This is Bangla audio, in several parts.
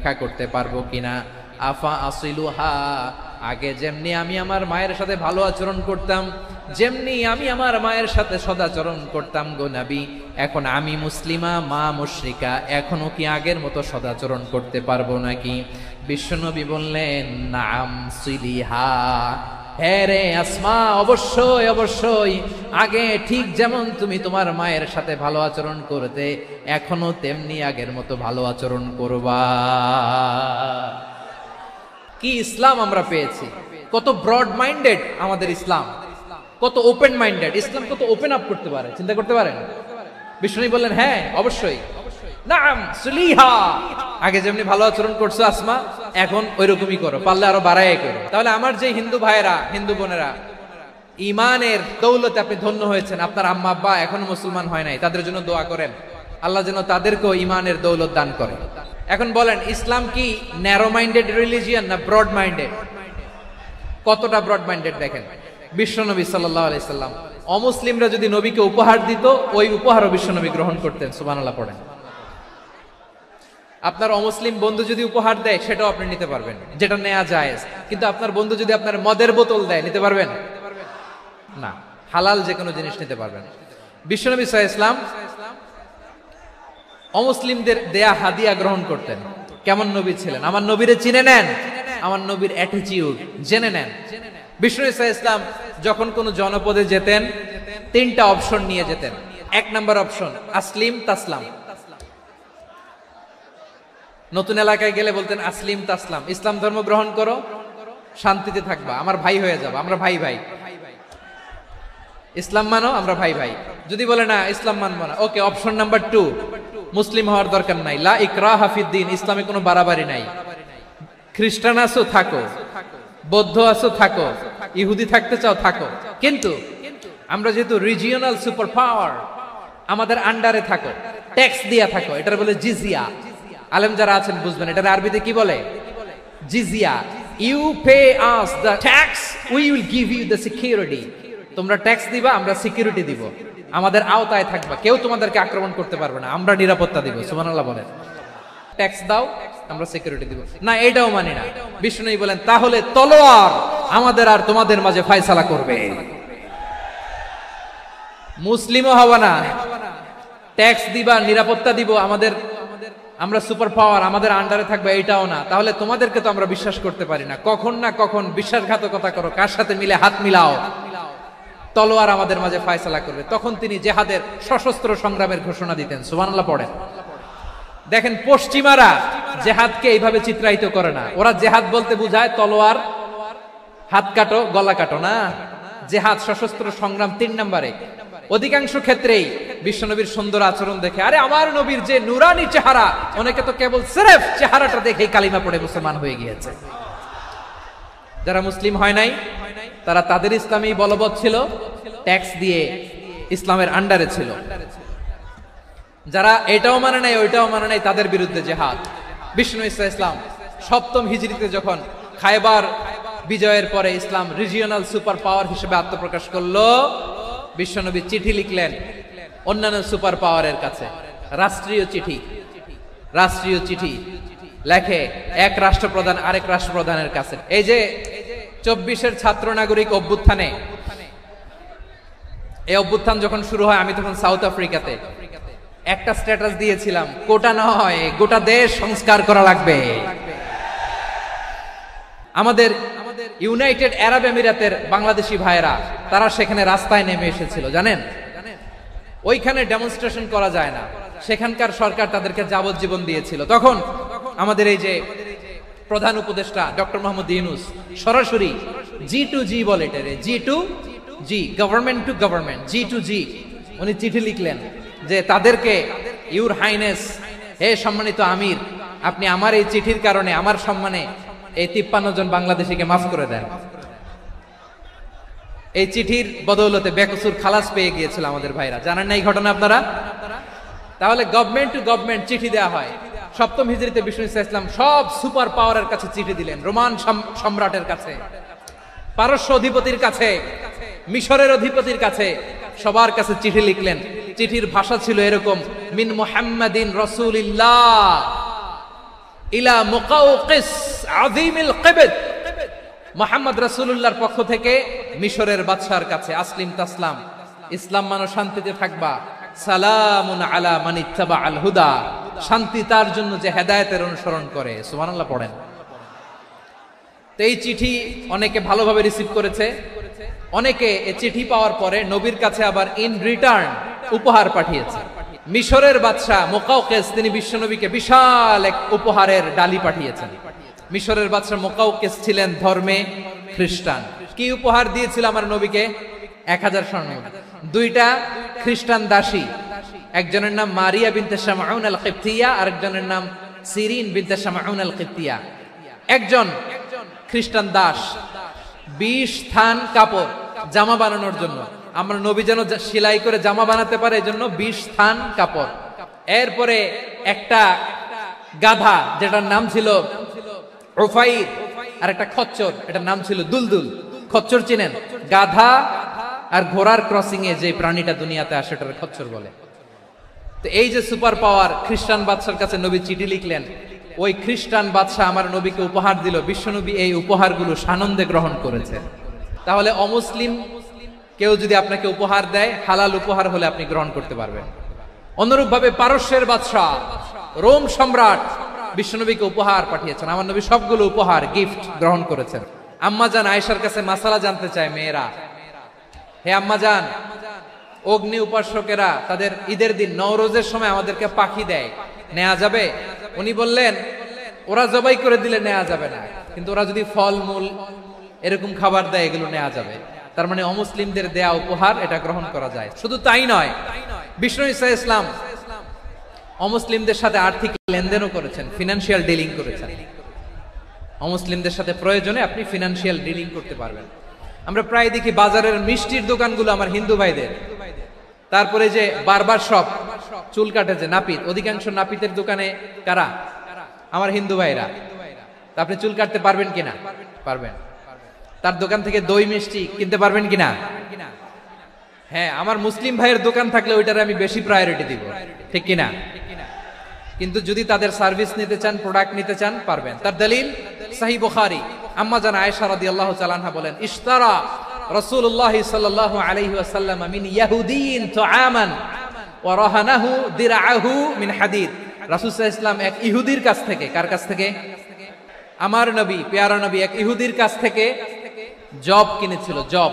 রক্ষা করতে পারবো কিনা। আফা আসিলুহা, আগে যেমনি আমি আমার মায়ের সাথে ভালো আচরণ করতাম, যেমনি আমি আমার মায়ের সাথে সদাচরণ করতাম গো নবী, এখন আমি মুসলিমা, মা মুশরিকা, এখনো কি আগের মতো সদাচরণ করতে পারবো নাকি? বিশ্বনবী বললেন, নাম সিলিহা, হ্যাঁ রে আসমা, অবশ্যই অবশ্যই, আগে ঠিক যেমন তুমি তোমার মায়ের সাথে ভালো আচরণ করতে, এখনো তেমনি আগের মতো ভালো আচরণ করবা। কি ইসলাম আমরা পেয়েছি! কত ব্রড মাইন্ডেড আমাদের ইসলাম, কত ওপেন মাইন্ডেড ইসলাম, কত ওপেন আপ করতে পারে, চিন্তা করতে পারেন। বিষ্ণু বললেন, হ্যাঁ অবশ্যই, নাম সুলিহা, আগে যেমনি ভালো আচরণ করছো আসমা, এখন ওইরকমই করো, পারলে আরো বাড়াই করো। তাহলে আমার যে হিন্দু ভাইয়েরা, হিন্দু বোনেরা, ইমানের দৌলতে আপনি ধন্য হয়েছেন, আপনার আম্মা আব্বা এখনো মুসলমান হয় নাই, তাদের জন্য দোয়া করেন, আল্লাহ যেন তাদেরকেও ইমানের দৌলত দান করে। এখন বলেন, ইসলাম কি ন্যারো মাইন্ডেড রিলিজিয়ান না ব্রড মাইন্ডেড? কতটা ব্রড মাইন্ডেড দেখেন। বিশ্বনবী সাল্লাল্লাহু আলাইহি সাল্লাম অমুসলিমরা যদি নবীকে উপহার দিত, ওই উপহারও বিশ্বনবী গ্রহণ করতেন। সুবহানাল্লাহ পড়েন। আপনার অমুসলিম বন্ধু যদি উপহার দেয়, সেটাও আপনি নিতে পারবেন, যেটা নেওয়া জায়েজ। কিন্তু আপনার বন্ধু যদি আপনার মদের বোতল দেয়, নিতে পারবেন না। হালাল যে কোনো জিনিস নিতে পারবেন। বিশ্বনবী সাল্লাল্লাহু আলাইহি ওয়াসাল্লাম অমুসলিমদের দেয়া হাদিয়া গ্রহণ করতেন। কেমন নবী ছিলেন! আমার নবীরে চিনে নেন, আমার নবীর অ্যাটিটিউড জেনে নেন। বিশ্বনবী সাল্লাল্লাহু আলাইহি ওয়াসাল্লাম যখন কোন জনপদে যেতেন, তিনটা অপশন নিয়ে যেতেন। এক নাম্বার অপশন, আসলিম তাসলাম। নতুন এলাকায় গেলে বলতেন আসলিম তাসলাম, ইসলাম ধর্ম গ্রহণ করো, শান্তিতে থাকবা, আমার ভাই হয়ে যাবে, আমরা ভাই ভাই। ইসলাম মানো, আমরা ভাই ভাই। যদি বলে না ইসলাম মানবো না, ওকে, অপশন নাম্বার 2, মুসলিম হওয়ার দরকার নাই, লা ইকরাহা ফিদ্দিন, ইসলামে কোনো বাড়াবাড়ি নাই। খ্রিস্টান আছো থাকো, বৌদ্ধ আছো থাকো, ইহুদি থাকতে চাও থাকো, কিন্তু আমরা যেহেতু রিজিওনাল সুপার পাওয়ার, আমাদের আন্ডারে থাকো, ট্যাক্স দিয়া থাকো, এটার বলে জিজিয়া। আলেম যারা আছেন বুঝবেন, এটার আরবিতে কি বলে? জিজিয়া। You pay us the tax, we will give you the security. তোমরা ট্যাক্স দিবা, আমরা সিকিউরিটি দিব, আমাদের আওতায় থাকবা, কেউ তোমাদেরকে আক্রমণ করতে পারবে না, আমরা নিরাপত্তা দিব। সুবহানাল্লাহ বলেন। ট্যাক্স দাও, আমরা সিকিউরিটি দিব না, এটাও মানি না। বিষ্ণু বলেন, তাহলে তলোয়ার আমাদের আর তোমাদের মাঝে ফয়সালা করবে। মুসলিমও হবা না, ট্যাক্স দিবা, নিরাপত্তা দিব, আমাদের, আমরা সুপার পাওয়ার, আমাদের আন্ডারে থাকবে, এটাও না। তাহলে তোমাদেরকে তো আমরা বিশ্বাস করতে পারি না, কখন না কখন বিশ্বাসঘাতকতা করো, কার সাথে মিলে হাত মিলাও, তলোয়ার আমাদের মাঝে ফয়সালা করবে। তখন তিনি জেহাদের সশস্ত্র সংগ্রামের ঘোষণা দিতেন। সুবহানাল্লাহ পড়েন। দেখেন, পশ্চিমারা জেহাদকে এইভাবে চিত্রায়িত করে না। ওরা জেহাদ বলতে বুঝায় তলোয়ার, হাত কাটো, গলা কাটো, না। জেহাদ সশস্ত্র সংগ্রাম 3 নম্বরে। অধিকাংশ ক্ষেত্রেই বিশ্বনবীর সুন্দর আচরণ দেখে, আরে আমার নবীর যে নুরানি চেহারা, অনেকে তো কেবল সিরেফ চেহারাটা দেখেই কালিমা পড়ে মুসলমান হয়ে গিয়েছে। যারা মুসলিম হয় নাই, তারা তাদের ইসলামী বলবৎ ছিল, ট্যাক্স দিয়ে ইসলামের আন্ডারে ছিল। যারা এটাও মানে নাই, ওইটাও মানে নাই, তাদের বিরুদ্ধে জেহাদ। বিষ্ণু ইসলাম 7ম হিজরিতে যখন খায়বার বিজয়ের পরে ইসলাম রিজিওনাল সুপার পাওয়ার হিসেবে আত্মপ্রকাশ করলো, বিশ্বনবী চিঠি লিখলেন অন্যান্য সুপার পাওয়ারের কাছে, রাষ্ট্রীয় চিঠি। রাষ্ট্রীয় চিঠি লেখে এক রাষ্ট্রপ্রধান আরেক রাষ্ট্রপ্রধানের কাছে। এই যে 24-এর ছাত্র নাগরিক অভ্যুত্থানে, এই অভ্যুত্থান যখন শুরু হয়, আমি তখন সাউথ আফ্রিকাতে একটা স্ট্যাটাস দিয়েছিলাম, কোটা নয়, গোটা দেশ সংস্কার করা লাগবে। আমাদের ইউনাইটেড আরব আমিরাতের বাংলাদেশি ভাইয়েরা, তারা সেখানে রাস্তায় নেমে এসেছিল, জানেন। ওইখানে ডেমনস্ট্রেশন করা যায় না, সেখানকার সরকার তাদেরকে যাবজ্জীবন দিয়েছিল। তখন আমাদের এই যে প্রধান উপদেষ্টা ডক্টর মোহাম্মদ ইউনূস সরাসরি G2G বলে, এটারে G2G, government to government, G2G, উনি চিঠি লিখলেন যে তাদেরকে, ইউর হাইনেস, হে সম্মানিত আমির, আপনি আমার এই চিঠির কারণে আমার সম্মানে এই 53 জন বাংলাদেশিকে মাফ করে দেন। এই চিঠির বদৌলতে বেকসুর খালাস পেয়ে গিয়েছিল আমাদের ভাইরা, জানেন না এই ঘটনা আপনারা? তাহলে গভর্নমেন্ট টু গভর্নমেন্ট চিঠি দেওয়া হয়। 7ম হিজরিতে বিষ্ণু ইসলাম সব সুপার পাওয়ারের কাছে চিঠি দিলেন, রোমান সম্রাটের কাছে, পারস্য অধিপতির কাছে, মিশরের অধিপতির কাছে, সবার কাছে চিঠি লিখলেন। চিঠির ভাষা ছিল এরকম, মিন মুহাম্মাদিন রাসূলিল্লাহ ইলা মুকাউকিস আযীমিল কিবত, মুহাম্মদ রাসূলুল্লাহর পক্ষ থেকে মিশরের বাদশার কাছে, আসলিম তাসলাম, ইসলাম মানো শান্তিতে থাকবা, সালামুন আলা মান ইত্তাবা আল হুদা, শান্তি তার জন্য যে হেদায়েতের অনুসরণ করে। সুবহানাল্লাহ পড়েন। তো এই চিঠি অনেকে ভালোভাবে রিসিভ করেছে, অনেকে এই চিঠি পাওয়ার পরে নবীর কাছে আবার ইন রিটার্ন উপহার পাঠিয়েছে। মিশরের বাদশা মুকাউকিস তিনি বিশ্বনবীকে বিশাল এক উপহারের ডালি পাঠিয়েছেন। মিশরের বাদশা মুকাউকিস ছিলেন ধর্মে খ্রিস্টান। কি উপহার দিয়েছিল আমার নবীকে? 1000 স্বর্ণ, 2টা খ্রিস্টান দাসী, একজনের নাম মারিয়া বিনতে শামউন আল কিবতিয়া, আরেকজনের নাম সিরিন বিনতে শামউন আল কিবতিয়া। একজন খ্রিস্টান দাস 20 থান কাপড় জামা বানানোর জন্য, আমরা নবী যেন সেলাই করে জামা বানাতে পারে এজন্য 20 থান কাপড়। এরপরে একটা গাধা যেটার নাম ছিল উফাইর, আর একটা খচ্চর এটার নাম ছিল দুলদুল। খচ্চর চিনেন? গাধা আর ঘোড়ার ক্রসিং এ যে প্রাণীটা দুনিয়াতে আসে এটার খচ্চর বলে। তো এই যে সুপার পাওয়ার খ্রিস্টান বাদশার কাছে নবী চিঠি লিখলেন, ওই খ্রিস্টান বাদশা আমার নবীকে উপহার দিল। বিশ্বনবী এই উপহারগুলো সানন্দে গ্রহণ করেছে। তাহলে অমুসলিম কেউ যদি আপনাকে উপহার দেয়, হালাল উপহার হলে আপনি গ্রহণ করতে পারবেন। অনুরূপ ভাবে পারস্যের বাদশা, রোম সম্রাট বিশ্বনবীকে উপহার পাঠিয়েছেন। আমার নবী সবগুলো উপহার গিফট গ্রহণ করেছেন। আম্মাজান আয়েশার কাছে মাসালা জানতে চায় মেয়েরা, হে আম্মাজান, অগ্নি উপাসকেরা তাদের ঈদের দিন নওরোজের সময় আমাদেরকে পাখি দেয়, নেওয়া যাবে? উনি বললেন, ওরা জবাই করে দিলে নেওয়া যাবে না, কিন্তু ওরা যদি ফলমূল এরকম খাবার দেয় এগুলো নেওয়া যাবে। তার মানে অমুসলিমদের দেয়া উপহার এটা গ্রহণ করা যায়। শুধু তাই নয়, বিষ্ণু ঈসা ইসলাম অমুসলিমদের সাথে আর্থিক লেনদেনও করেছেন, ফিনান্সিয়াল ডিলিং করেছেন। অমুসলিমদের সাথে প্রয়োজনে আপনি ফিনান্সিয়াল ডিলিং করতে পারবেন। আমরা প্রায় দেখি বাজারের মিষ্টির দোকানগুলো আমার হিন্দু ভাইদের, তারপরে যে বারবার শপ, চুল কাটে যে নাপিত, অধিকাংশ নাপিতের দোকানে কারা? আমার হিন্দু ভাইরা। তা আপনি চুল কাটতে পারবেন কিনা? পারবেন। তার দোকান থেকে দই মিষ্টি কিনতে পারবেন কিনা? হ্যাঁ, আমার মুসলিম ভাইয়ের দোকান থাকলে ওইটারে আমি বেশি প্রায়োরিটি দিব, ঠিক কিনা? কিন্তু যদি তাদের সার্ভিস নিতে চান, প্রোডাক্ট নিতে চান, পারবেন। তার দলিল সহিহ বুখারী, আম্মা জান আয়েশা রাদিয়াল্লাহু তাআলা আনহা বলেন, ইশতারা রাসূলুল্লাহ সাল্লাল্লাহু আলাইহি ওয়াসাল্লাম মিন ইয়াহুদিয়িন তুআমান ওয়া রাহানাহু দিরআহু মিন হাদিদ। রাসূল সাল্লাল্লাহু আলাইহি ওয়াসাল্লাম এক ইহুদির কাছ থেকে, কার কাছ থেকে? আমার নবী, পেয়ারা নবী এক ইহুদির কাছ থেকে জব কিনেছিল। জব,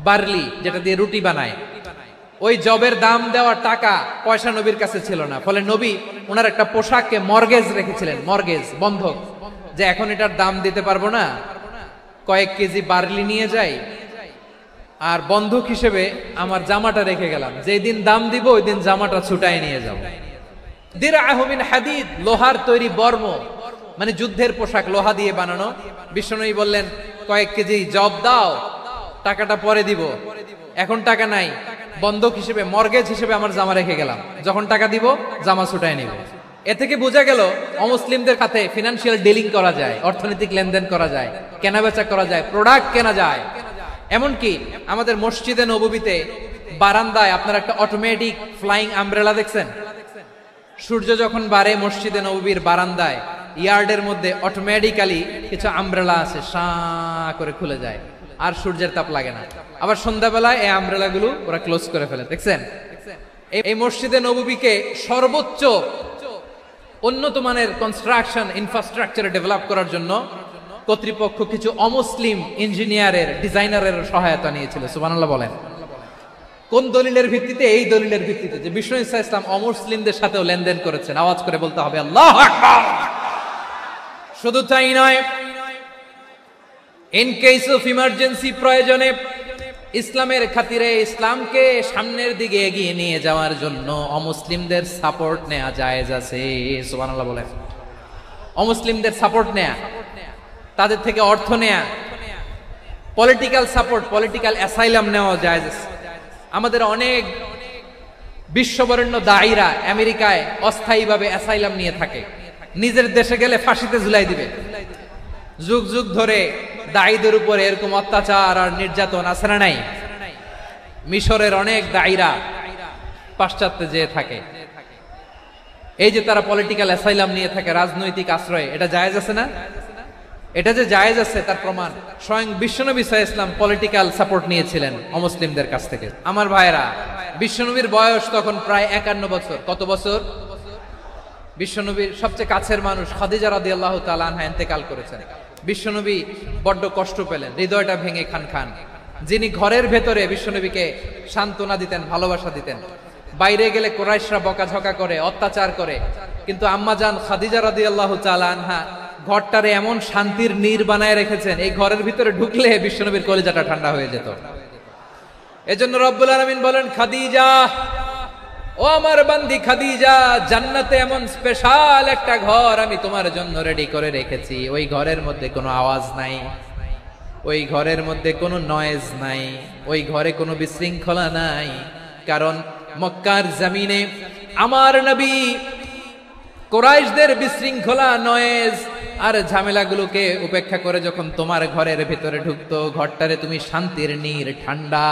বার্লি, যেটা দিয়ে রুটি বানায়। ওই জবের দাম দেওয়ার টাকা পয়সা নবীর কাছে ছিল না, ফলে নবী ওনার একটা পোশাককে মর্গেজ রেখেছিলেন, মর্গেজ, বন্ধক, যে এখন এটার দাম দিতে পারবো না, কয়েক কেজি বার্লি নিয়ে যাই আর বন্ধক হিসেবে আমার জামাটা রেখে গেলাম, যেদিন দাম দিব ওই দিন জামাটা ছুটায় নিয়ে যাব। দিরআহু মিন হাদিদ, লোহার তৈরি বর্ম, মানে যুদ্ধের পোশাক, লোহা দিয়ে বানানো। বিষ্ণুনবী বললেন, কয়েক কেজি জব দাও, টাকাটা পরে দিব, এখন টাকা নাই, বন্ধক হিসেবে, মর্গেজ হিসেবে আমার জামা রেখে গেলাম, যখন টাকা দিব জামা ছুটায় নিব। এ থেকে বোঝা গেল অমুসলিমদের সাথে ফিনান্সিয়াল ডিলিং করা যায়, অর্থনৈতিক লেনদেন করা যায়, কেনাবেচা করা যায়, প্রোডাক্ট কেনা যায়। এমনকি আমাদের মসজিদে নববীতে বারান্দায় আপনারা একটা অটোমেটিক ফ্লাইং আমব্রেলা দেখছেন? সূর্য যখন বাড়ে মসজিদে নববীর বারান্দায় ইয়ার্ডের মধ্যে অটোমেটিক্যালি কিছু আমব্রেলা আছে, শাঁ করে খুলে যায়, আর সূর্যের তাপ লাগে না। আবার সন্ধ্যাবেলায় এই আমব্রেলা গুলো ওরা ক্লোজ করে ফেলে, দেখছেন? এই মসজিদে নববীকে সর্বোচ্চ উন্নত মানের কনস্ট্রাকশন ইনফ্রাস্ট্রাকচারে ডেভেলপ করার জন্য কর্তৃপক্ষ কিছু অমুসলিম ইঞ্জিনিয়ারের, ডিজাইনারের সহায়তা নিয়েছিল। সুবহানাল্লাহ বলেন। কোন দলিলের ভিত্তিতে? এই দলিলের ভিত্তিতে যে বিষ্ণু ঈসা ইসলাম অমুসলিমদের সাথেও লেনদেন করেছেন। আওয়াজ করে বলতে হবে আল্লাহু আকবার। শুধু তাই নয়, ইন কেস অফ ইমার্জেন্সি, প্রয়োজনে ইসলামের খাতিরে, ইসলামকে সামনের দিকে এগিয়ে নিয়ে যাওয়ার জন্য অমুসলিমদের সাপোর্ট নেওয়া জায়েজ আছে। সুবহানাল্লাহ বলেন। অমুসলিমদের সাপোর্ট নেয়া, তাদের থেকে অর্থ নেয়া, পলিটিক্যাল সাপোর্ট, পলিটিক্যাল অ্যাসাইলাম নেওয়া জায়েজ আছে। আমাদের অনেক বিশ্ববরেণ্য দায়ীরা আমেরিকায় অস্থায়ীভাবে অ্যাসাইলাম নিয়ে থাকে, নিজের দেশে গেলে ফাঁসিতে ঝুলাই দিবে। যুগ যুগ ধরে দায়ীদের উপরে এরকম অত্যাচার আর নির্যাতন আছে না নাই? মিশরের অনেক দায়ীরা পাশ্চাত্যে যেয়ে থাকে। এই যে তারা পলিটিক্যাল অ্যাসাইলাম নিয়ে থাকে, রাজনৈতিক আশ্রয়, এটা জায়েজ আছে না? এটা যে জায়েজ আছে তার প্রমাণ স্বয়ং বিশ্বনবী সাল্লাল্লাহু আলাইহি ওয়াসাল্লাম পলিটিক্যাল সাপোর্ট নিয়েছিলেন অমুসলিমদের কাছ থেকে। আমার ভাইরা, বিশ্বনবীর বয়স তখন প্রায় 51 বছর। কত বছর? বিশ্বনবীর সবচেয়ে কাছের মানুষ খাদিজা রাদিয়াল্লাহু তাআলা আনহা ইন্তেকাল করেছেন। বিশ্বনবী বড্ড কষ্ট পেলেন, হৃদয়টা ভেঙে খান খান। যিনি ঘরের ভেতরে বিশ্বনবীকে সান্ত্বনা দিতেন, ভালোবাসা দিতেন, বাইরে গেলে কুরাইশরা বকাঝকা করে, অত্যাচার করে, কিন্তু আম্মাজান খাদিজা রাদিয়াল্লাহু তাআলা আনহা ঘরটারে এমন শান্তির নীড় বানায় রেখেছেন, এই ঘরের ভিতরে ঢুকলে বিশ্বনবীর কলিজাটা ঠান্ডা হয়ে যেত। এজন্য রব্বুল আলামিন বলেন, খাদিজা, ও আমার বান্দি খাদিজা, জান্নাতে এমন স্পেশাল একটা ঘর আমি তোমার জন্য রেডি করে রেখেছি। ওই ঘরের মধ্যে কোনো আওয়াজ নাই, ওই ঘরের মধ্যে কোনো নয়েজ নাই, ওই ঘরে কোনো বিশৃঙ্খলা নাই। কারণ মক্কার জমিনে আমার নবী কুরাইশদের বিশৃঙ্খলা, নয়েজ আর ঝামেলাগুলোকে উপেক্ষা করে যখন তোমার ঘরের ভিতরে ঢুকতো, ঘরটারে তুমি শান্তির নীড়, ঠান্ডা,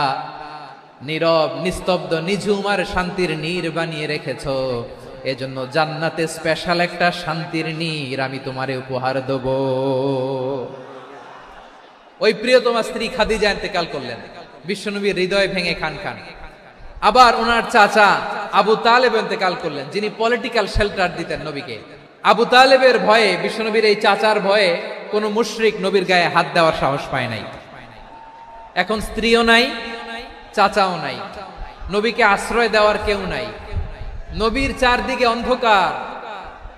নীরব, নিস্তব্ধ, নিঝুম আর শান্তির নীড় বানিয়ে রেখেছো। এজন্য জান্নাতে স্পেশাল একটা শান্তির নীড় আমি তোমারে উপহার দেব। ওই প্রিয়তমা স্ত্রী খাদিজা ইন্তেকাল করলেন, বিশ্বনবীর হৃদয় ভেঙে খান খান। আবার ওনার চাচা আবু তালেব ইন্তেকাল করলেন, যিনি পলিটিক্যাল শেল্টার দিতেন নবীকে। আবু তালেবের ভয়ে, বিশ্বনবীর এই চাচার ভয়ে কোন মুশরিক নবীর গায়ে হাত দেওয়ার সাহস পায় নাই। এখন স্ত্রীও নাই, চাচাও নাই, নবীকে আশ্রয় দেওয়ার কেউ নাই, নবীর চারদিকে অন্ধকার।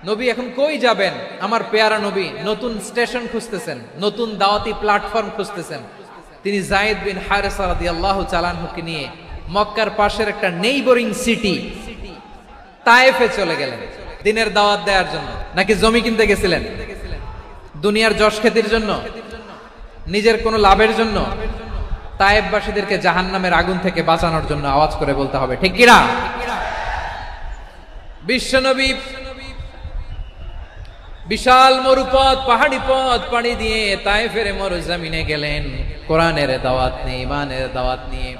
নবী এখন কই যাবেন? আমার পেয়ারা নবী নতুন স্টেশন খুঁজতেছেন, নতুন দাওয়াতি প্ল্যাটফর্ম খুঁজতেছেন। তিনি যায়েদ বিন হারেসা রাদিয়াল্লাহু তাআলা আনহুকে নিয়ে মক্কার পাশের একটা নেইবরিং সিটি তায়েফে চলে গেলেন দিনের দাওয়াত দেওয়ার জন্য। নাকি জমি কিনতে গেছিলেন? দুনিয়ার যশ খ্যাতির জন্য, নিজের কোনো লাভের জন্য? তায়েফবাসীদেরকে জাহান্নামের আগুন থেকে বাঁচানোর জন্য। আওয়াজ করে বলতে হবে ঠিক কিনা? বিশ্বনবী বিশাল মরুপথ, পাহাড়ি পথ পাড়ি দিয়ে তায়েফের মরুজমিনে গেলেন কোরআনের দাওয়াত নিয়ে, ইমানের দাওয়াত নিয়ে।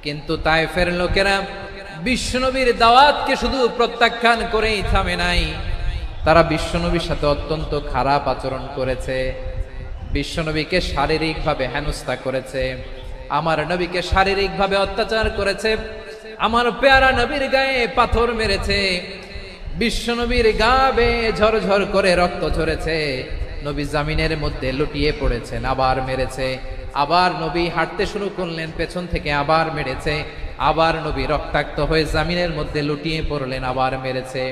কিন্তু তায়েফের লোকেরা বিশ্বনবীর দাওয়াতকে শুধু প্রত্যাখ্যান করেই থামে নাই, তারা বিশ্বনবীর সাথে অত্যন্ত খারাপ আচরণ করেছে। বিশ্বনবীকে শারীরিকভাবে হেনস্থা করেছে, আমার নবীকে শারীরিকভাবে অত্যাচার করেছে, আমার পেয়ারা নবীর গায়ে পাথর মেরেছে, বিশ্বনবীর গা বেয়ে ঝরঝর করে রক্ত ঝরেছে, নবী জামিনের মধ্যে লুটিয়ে পড়েছেন, আবার মেরেছে, আবার নবী হাঁটতে শুরু করলেন, পেছন থেকে আবার মেরেছে, আবার নবী রক্তাক্ত হয়ে জামিনের মধ্যে লুটিয়ে পড়লেন, আবার মেরেছে।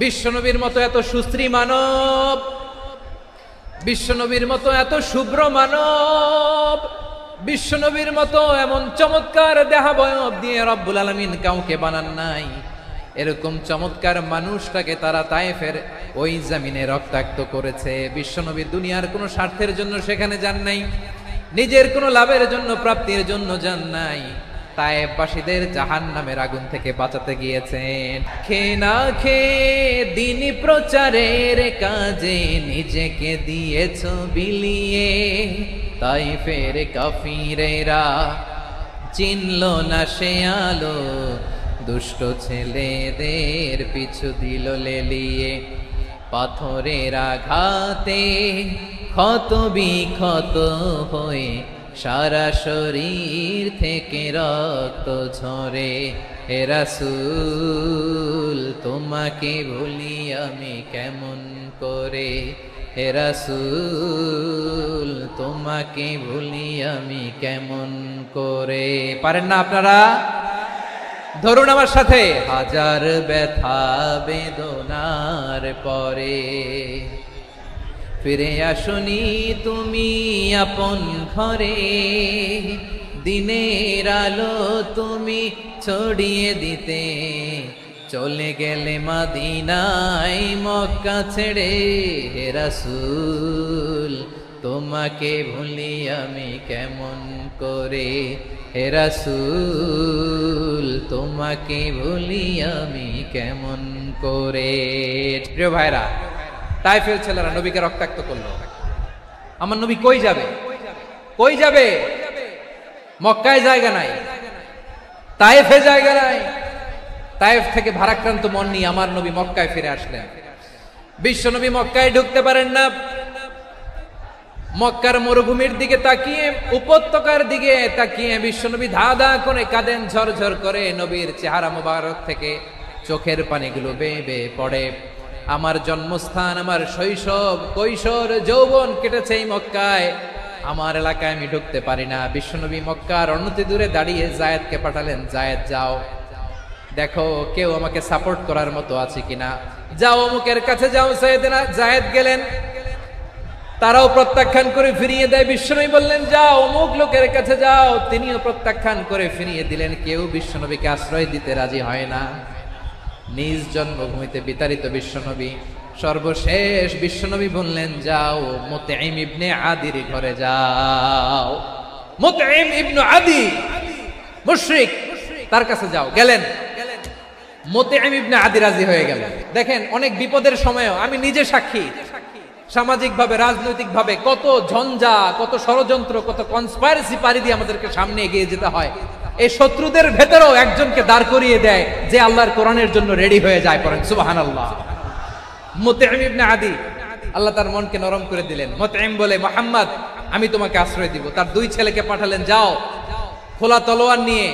বিশ্বনবীর মতো এত সুশ্রী মানব, বিশ্বনবীর মতো এত শুভ্র মানব, বিশ্বনবীর মতো এমন চমৎকার দেহাবয়ব দিয়ে রব্বুল আলামিন কাউকে বানান নাই। এরকম চমৎকার মানুষটাকে তারা তায়েফের ওই জমিনে রক্তাক্ত করেছে। বিশ্বনবী দুনিয়ার কোনো স্বার্থের জন্য সেখানে যান নাই, নিজের কোনো লাভের জন্য, প্রাপ্তির জন্য যান নাই, তায়েফবাসীদের জাহান্নামের আগুন থেকে বাঁচাতে গিয়েছেন। খেয়ে না খেয়ে দ্বীনি প্রচারের কাজে নিজেকে দিয়েছ বিলিয়ে, তায়েফের কাফিরেরা চিনল না সে আলো, দুষ্ট ছেলেদের পিছু দিল লেলিয়ে, পাথরের আঘাতে ক্ষত বিক্ষত হয়ে সারা শরীর থেকে রক্ত ঝরে। হে রাসূল তোমাকে ভুলি আমি কেমন করে, হে রাসূল তোমাকে ভুলি আমি কেমন করে। পারেন না আপনারা? ধরুন আমার সাথে। হাজার ব্যথা বেদনার পরে ফিরে আসনি তুমি আপন ঘরে, দিনের আলো তুমি ছড়িয়ে দিতে, চলে গেলে মদিনায় মক্কা ছেড়ে। হে রাসূল তোমাকে ভুলি আমি কেমন করে, হে রাসূল তোমাকে ভুলি আমি কেমন করে। প্রিয় ভাইরা, তায়েফের ছেলেরা নবীকে রক্তাক্ত করলো। আমার নবী কই যাবে? কই যাবে? মক্কায় জায়গা নাই, তায়েফে জায়গা নাই, তায়েফ থেকে ভারাক্রান্ত মন নিয়ে আমার নবী মক্কায় ফিরে আসলেন। বিশ্ব নবী মক্কায় ঢুকতে পারেন না। মক্কার মরুভূমির দিকে তাকিয়ে, উপত্যকার দিকে তাকিয়ে বিশ্বনবী ধা ধা করে কাঁদেন, ঝরঝর করে। নবীর চেহারা মুবারক থেকে চোখের পানিগুলো বেয়ে বেয়ে পড়ে। আমার জন্মস্থান, আমার শৈশব, কৈশোর, যৌবন কেটেছে এই মক্কায়, আমার এলাকায় আমি ঢুকতে পারি না। বিশ্বনবী মক্কার অনতি দূরে দাঁড়িয়ে জায়েদকে পাঠালেন, জায়েদ যাও দেখো কেউ আমাকে সাপোর্ট করার মতো আছে কিনা, যাও অমুকের কাছে যাও। জায়েদ গেলেন, তারাও প্রত্যাখ্যান করে ফিরিয়ে দেয়। বিশ্বনবী বললেন যাও অমুক লোকের কাছে যাও, তিনিও প্রত্যাখ্যান করে ফিরিয়ে দিলেন। কেউ বিশ্বনবীকে আশ্রয় দিতে রাজি হয় না। নিজ জন্মভূমিতে বিতাড়িত বিশ্বনবী, সর্বশেষ বিশ্বনবী বললেন যাও মুতঈম ইবনে আদির ঘরে যাও। মুতঈম ইবনে আদি মুশরিক, তার কাছে যাও। গেলেন, মুতঈম ইবনে আদি রাজি হয়ে গেলেন। দেখেন অনেক বিপদের সময়ও আমি নিজে সাক্ষী, সামাজিক ভাবে, রাজনৈতিক ভাবে কত ঝঞ্ঝা, কত ষড়যন্ত্র, কত কনস্পাইরেসি পারি দিয়ে আমাদেরকে সামনে এগিয়ে যেতে হয়। এই শত্রুদের ভেতরেও একজনকে দাঁড় করিয়ে দেয় যে আল্লাহর কোরআনের জন্য রেডি হয়ে যায়। পড়েন সুবহানাল্লাহ। মুতঈম ইবনে আদি, আল্লাহ তার মনকে নরম করে দিলেন। মুতঈম বলে মুহাম্মদ আমি তোমাকে আশ্রয় দিব। তার দুই ছেলেকে পাঠালেন, যাও খোলা তলোয়ার নিয়ে,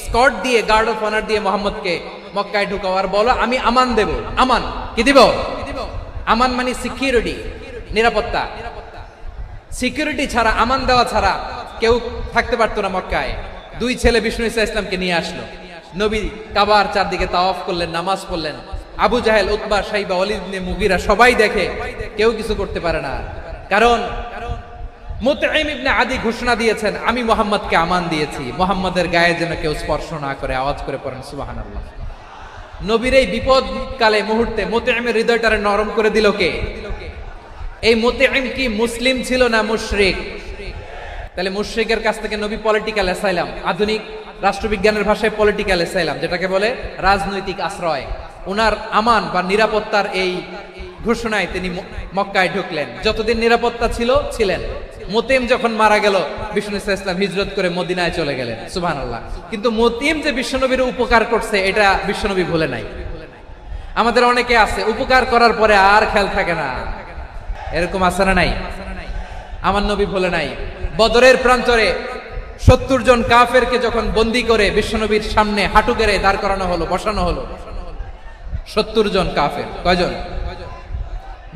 স্কট দিয়ে, গার্ড অফ অনার দিয়ে মুহাম্মদকে মক্কায় ঢুকাও আর বলো আমি আমান দেব। আমান কি দিব? আমান মানে সিকিউরিটি, নিরাপত্তা। সিকিউরিটি ছাড়া, আমান দেওয়া ছাড়া কেউ থাকতে পারতো না মক্কায়। দুই ছেলে বিষ্ণু ঈসা ইসলামকে নিয়ে আসলো। নবী কাবার চারদিকে তাওয়াফ করলেন, নামাজ পড়লেন। আবু জাহেল, উতবা, শাইবা, ওয়ালিদ ইবনে মুগীরা সবাই দেখে, কেউ কিছু করতে পারে না। কারণ মুতঈম ইবনে আদি ঘোষণা দিয়েছেন আমি মুহাম্মদকে আমান দিয়েছি, মুহাম্মদের গায়ে যেন কেউ স্পর্শ না করে। আওয়াজ করে পড়েন সুবহানাল্লাহ। নবীর এই বিপদ কালে মুহূর্তে মুতঈমের হৃদয়টারে নরম করে দিল কে? এই মুতঈম কি মুসলিম ছিল না মুশরিক? তাহলে মুশরিকের কাছ থেকে নবী পলিটিক্যাল অ্যাসাইলাম, আধুনিক রাষ্ট্রবিজ্ঞানের ভাষায় পলিটিক্যাল অ্যাসাইলাম যেটাকে বলে, রাজনৈতিক আশ্রয়, উনার আমান বা নিরাপত্তার এই ঘোষণায় তিনি মক্কায় ঢুকলেন। যতদিন নিরাপত্তা ছিল ছিলেন। মুতঈম যখন মারা গেল, বিষ্ণু ঈসা ইসলাম হিজরত করে মদিনায় চলে গেলেন। সুবহানাল্লাহ। কিন্তু মুতঈম যে বিশ্বনবীর উপকার করছে এটা বিশ্বনবী ভুলে নাই। আমাদের অনেকে আছে উপকার করার পরে আর খেয়াল থাকে না, এরকম আছে না নাই? আমার নবী ভুলে নাই। বদরের প্রান্তরে 70 জন কাফেরকে যখন বন্দী করে বিশ্বনবীর সামনে হাঁটু গেড়ে দাঁড় করানো হলো, বসানো হলো, 70 জন কাফের। কয়জন?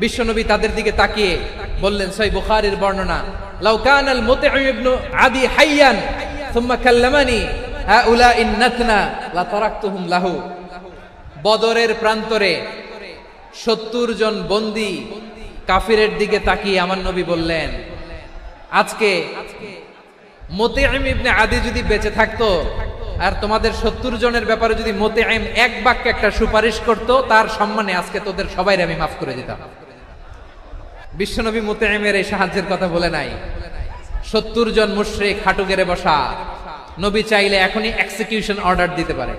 বিশ্বনবী তাদের দিকে তাকিয়ে বললেন, সহিহ বুখারীর বর্ণনা, লাউ কানাল মুতঈম ইবনে আদি হাইয়ান সুম্মা কাল্লামানি হাউলাইন নাতনা লা তারাকতুহুম লাহু। বদরের প্রান্তরে 70 জন বন্দী কাফিরের দিকে তাকিয়ে আমার নবী বললেন, আজকে মুতঈম ইবনে আদি যদি বেঁচে থাকতো আর তোমাদের 70 জনের ব্যাপারে যদি মুতঈম এক বাক্যে একটা সুপারিশ করত, তার সম্মানে আজকে তোদের সবাইকে আমি মাফ করে দিতাম। বিশ্বনবী মুতঈমের এই সাহায্যের কথা বলে নাই। 70 জন মুশরিক হাঁটু গেড়ে বসা, নবী চাইলে এখনই এক্সিকিউশন অর্ডার দিতে পারে।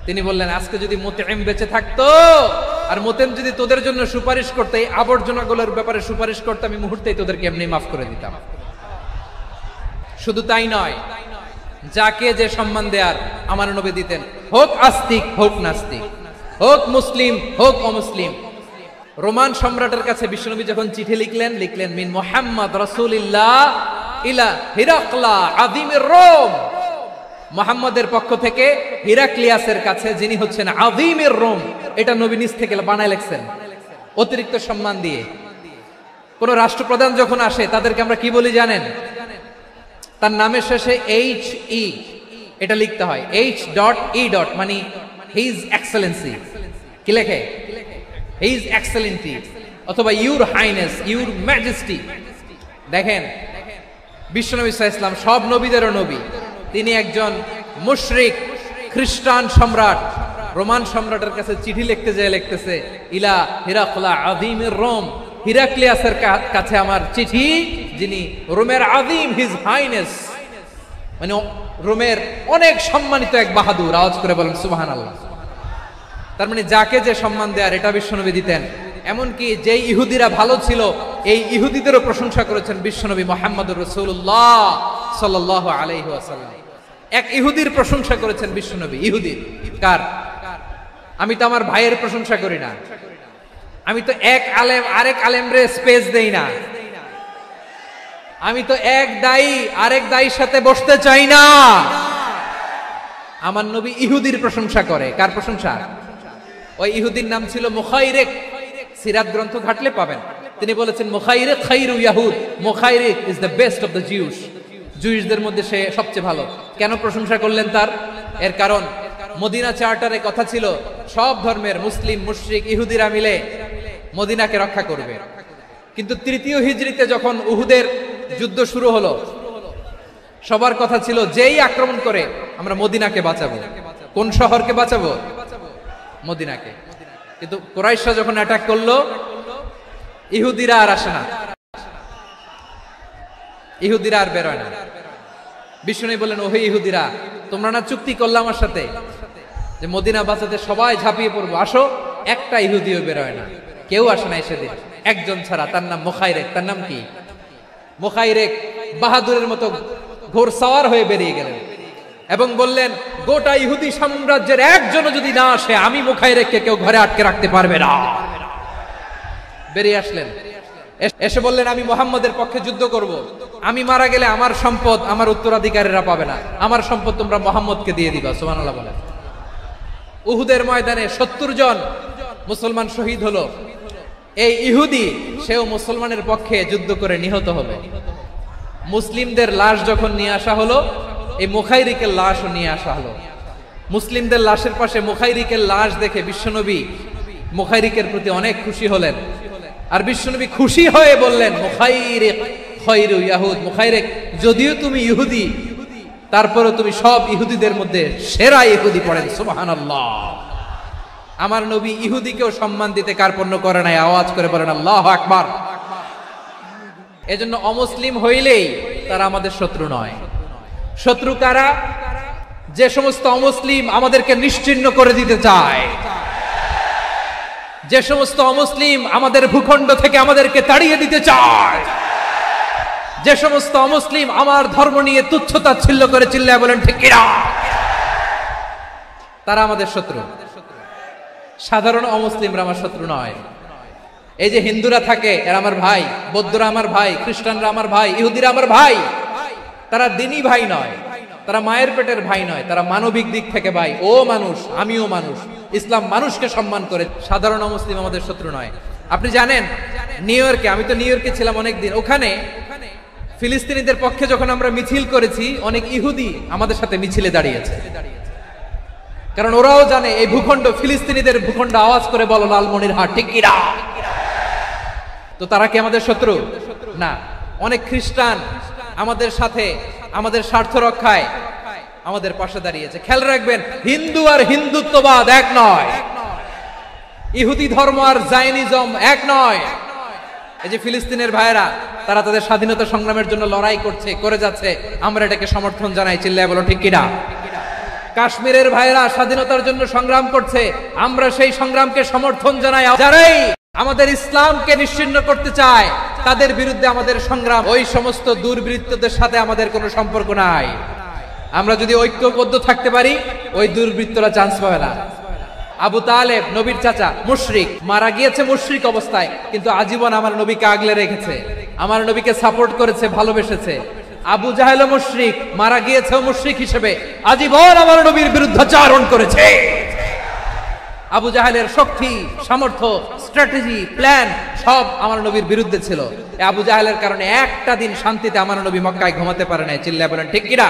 তিনি বললেন আজকে যদি মুতঈম বেঁচে থাকতো আর মুতঈম যদি তোদের জন্য সুপারিশ করতে, এই আবর্জনাগুলোর ব্যাপারে সুপারিশ করতে, আমি মুহূর্তেই তোদেরকে এমনি মাফ করে দিতাম। শুধু তাই নয়, যাকে যে সম্মান দেয়ার আমার নবী দিতেন, হোক আস্তিক হোক নাস্তিক, হোক মুসলিম হোক অমুসলিম। রোমান সম্রাটের কাছে বিশ্বনবী যখন চিঠি লিখলেন মিন মুহাম্মদ রাসূলিল্লাহ ইলা হিরাকলা আযীমির রোম। মুহাম্মদের পক্ষ থেকে হিরাক্লিয়াসের কাছে, যিনি হচ্ছেন আযীমির রোম, এটা নবী নিজ থেকে বানায় লিখছেন অতিরিক্ত সম্মান দিয়ে। কোন রাষ্ট্রপ্রধান যখন আসে তাদেরকে আমরা কি বলি জানেন? তার নামের শেষে HE এটা লিখতে হয়, H.E. মানে হিজ এক্সেলেন্সি। কি লেখে? হিজ এক্সেলেন্সি অথবা ইউর হাইনেস, ইউর ম্যাজেস্টি। দেখেন বিশ্বনবী সাল্লাল্লাহু আলাইহি ওয়াসাল্লাম সব নবীদেরও নবী, তিনি একজন মুশরিক খ্রিস্টান সম্রাট রোমান সম্রাটের কাছে চিঠি লিখতে যায়, লিখতেছে ইলা হিরাকলা আযীমির রোম, হিরাক্লিয়াসের কাছে আমার চিঠি, যিনি রোমের আযীম, হিজ হাইনেস, মানে রোমের অনেক সম্মানিত এক বাহাদুর। আওয়াজ করে বলেন সুবহানাল্লাহ। তার মানে যাকে যে সম্মান দেয়ার এটা বিশ্বনবী দিতেন। এমনকি যেই ইহুদিরা ভালো ছিল, এই ইহুদিদেরও প্রশংসা করেছেন বিশ্বনবী মুহাম্মদুর রাসূলুল্লাহ সাল্লাল্লাহু আলাইহি ওয়াসাল্লাম। এক ইহুদির প্রশংসা করেছেন বিশ্বনবী। ইহুদির কার? আমি তো আমার ভাইয়ের প্রশংসা করি না, আমি তো এক আলেম আরেক আলেমরে স্পেস দেই না, আমি তো এক দায়ী আরেক দায়ীর সাথে বসতে চাই না। আমার নবী ইহুদির প্রশংসা করে। কার প্রশংসা? ওই ইহুদির নাম ছিল মুখাইরিক। সিরাত গ্রন্থ ঘাটলে পাবেন। তিনি বলেছেন মুখাইরিক খাইরু ইয়াহুদ, মুখাইরিক is the best of the Jews. জুইসদের মধ্যে সে সবচেয়ে ভালো। কেন প্রশংসা করলেন তার? এর কারণ মদিনা চার্টারে কথা ছিল সব ধর্মের মুসলিম, মুশরিক, ইহুদিরা মিলে মদিনাকে রক্ষা করবে। কিন্তু তৃতীয় হিজরিতে যখন উহুদের যুদ্ধ শুরু হলো, সবার কথা ছিল যেই আক্রমণ করে আমরা মদিনাকে বাঁচাবো। কোন শহরকে বাঁচাবো? মদিনাকে। কিন্তু কুরাইশরা যখন অ্যাটাক করলো, ইহুদিরা আর আসে না, ইহুদিরা আর বেরোয় না। বিষ্ণু বললেন, ওহে ইহুদিরা, তোমরা না চুক্তি করলে আমার সাথে যে মদিনা বাঁচাতে সবাই ঝাঁপিয়ে পড়বো, আসো। একটা ইহুদিও বেরোয় না, কেউ আসে না সেদিন, একজন ছাড়া। তার নাম মুখাইরিক। তার নাম কি? মুখাইরিক বাহাদুরের মতো ঘোড়সাওয়ার হয়ে বেরিয়ে গেলেন এবং বললেন, গোটা ইহুদি সাম্রাজ্যের একজনও যদি না আসে, আমি মুখাইরিককে কেউ ঘরে আটকে রাখতে পারবে না। বেরিয়ে আসলেন, এসে বললেন, আমি মুহাম্মদের পক্ষে যুদ্ধ করব। আমি মারা গেলে আমার সম্পদ আমার উত্তরাধিকারীরা পাবে না, আমার সম্পদ তোমরা মুহাম্মদকে দিয়ে দিবা। সুবহানাল্লাহ বলেন। উহুদের ময়দানে 70 জন মুসলমান শহীদ হলো। এই ইহুদি, সেও মুসলমানের পক্ষে যুদ্ধ করে নিহত হলো। মুসলিমদের লাশ যখন নিয়ে আসা হলো, এই মুখাইরিকের লাশও নিয়ে আসা হলো। মুসলিমদের লাশের পাশে মুখাইরিকের লাশ দেখে বিশ্বনবী মুখাইরিকের প্রতি অনেক খুশি হলেন। আর বিশ্বনবী খুশি হয়ে বললেন, মুখাইরিক খায়রু ইয়াহুদ। মুখাইরিক, যদিও তুমি ইহুদি, তারপরে তুমি সব ইহুদিদের মধ্যে সেরা ইহুদি। পড়েন সুবহানাল্লাহ। আমার নবী ইহুদিকেও সম্মান দিতে কার্পণ্য করে নাই। আওয়াজ করে বলেন আল্লাহু আকবার। এজন্য অমুসলিম হইলেই তারা আমাদের শত্রু নয়। শত্রু কারা? যে সমস্ত অমুসলিম আমাদেরকে নিশ্চিহ্ন করে দিতে চায়, যে সমস্ত অমুসলিম আমাদের ভূখণ্ড থেকে আমাদেরকে তাড়িয়ে দিতে চায়, যে সমস্ত অমুসলিম আমার ধর্ম নিয়ে তুচ্ছতাচ্ছিল্য করে চিল্লায় বলেন ঠিক কিনা, তারা আমাদের শত্রু। সাধারণ অমুসলিমরা আমার শত্রু নয়। এই যে হিন্দুরা থাকে, এরা আমার ভাই, বৌদ্ধরা আমার ভাই, খ্রিস্টানরা আমার ভাই, ইহুদিরা আমার ভাই। তারা দিনই ভাই নয়, তারা মায়ের পেটের ভাই নয়, তারা মানবিক দিক থেকে ভাই। ও মানুষ, আমিও মানুষ। ইসলাম মানুষকে সম্মান করে। সাধারণ অমুসলিম আমাদের শত্রু নয়। আপনি জানেন নিউ ইয়র্কে, আমি তো নিউ ইয়র্কে ছিলাম অনেকদিন, ওখানে ফিলিস্তিনিদের পক্ষে যখন আমরা মিছিল করেছি, অনেক ইহুদি আমাদের সাথে মিছিলে দাঁড়িয়েছে। কারণ ওরাও জানে এই ভূখণ্ড ফিলিস্তিনিদের ভূখণ্ড। আওয়াজ করে বলো লালমনিরহাট ঠিক কিনা। তো তারা কি আমাদের শত্রু? না। অনেক খ্রিস্টান আমাদের সাথে আমাদের স্বার্থ রক্ষায় আমাদের পাশে দাঁড়িয়েছে। খেয়াল রাখবেন, হিন্দু আর হিন্দুত্ববাদ এক নয়, ইহুদি ধর্ম আর জায়নিজম এক নয়। এই যে ফিলিস্তিনের ভাইয়েরা, তারা তাদের স্বাধীনতা সংগ্রামের জন্য লড়াই করছে, করে যাচ্ছে, আমরা এটাকে সমর্থন জানাই। চিল্লায় বলো ঠিক কিনা। কাশ্মীরের ভাইয়েরা স্বাধীনতার জন্য সংগ্রাম করছে, আমরা সেই সংগ্রামকে সমর্থন জানাই। যারাই আমাদের ইসলামকে নিশ্চিহ্ন করতে চায়, তাদের বিরুদ্ধে আমাদের সংগ্রাম। ওই সমস্ত দুর্বৃত্তদের সাথে আমাদের কোনো সম্পর্ক নাই। আমরা যদি ঐক্যবদ্ধ থাকতে পারি, ওই দুর্বৃত্তরা চান্স পাবে না। আবু তালেব নবীর চাচা, মুশরিক, মারা গিয়েছে মুশরিক অবস্থায়, কিন্তু আজীবন আমার নবীকে আগলে রেখেছে, আমার নবীকে সাপোর্ট করেছে, ভালোবেসেছে। আবু জাহেল মুশরিক, মারা গিয়েছে মুশরিক হিসেবে, আজীবন আমার নবীর বিরুদ্ধাচারণ করেছে। আবু জাহেলের শক্তি, সামর্থ্য, স্ট্র্যাটেজি, প্ল্যান সব আমার নবীর বিরুদ্ধে ছিল। আবু জাহেলের কারণে একটা দিন শান্তিতে আমার নবী মক্কায় ঘুমাতে পারে নাই। চিল্লায় বলেন ঠিক কিনা।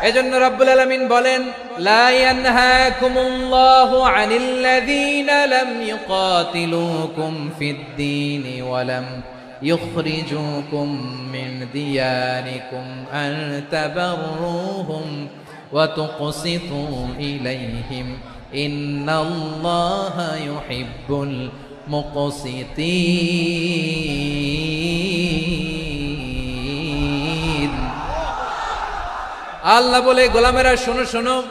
এজন্য রব্বুল আলামিন বলেন, লা ইয়ানহাকুমুল্লাহু আনিল্লাযীনা লাম ইউকাতিলুকুম ফিদ-দীনি ওয়া লাম ইখরিজুকুম মিন দিয়ারিকুম আন তাবাররুহুম ওয়া তুকসিতু ইলাইহিম ইন্নাল্লাহা ইউহিব্বুল মুকসিতিন। আল্লাহ বলে, গোলামেরা শোনো শোনো,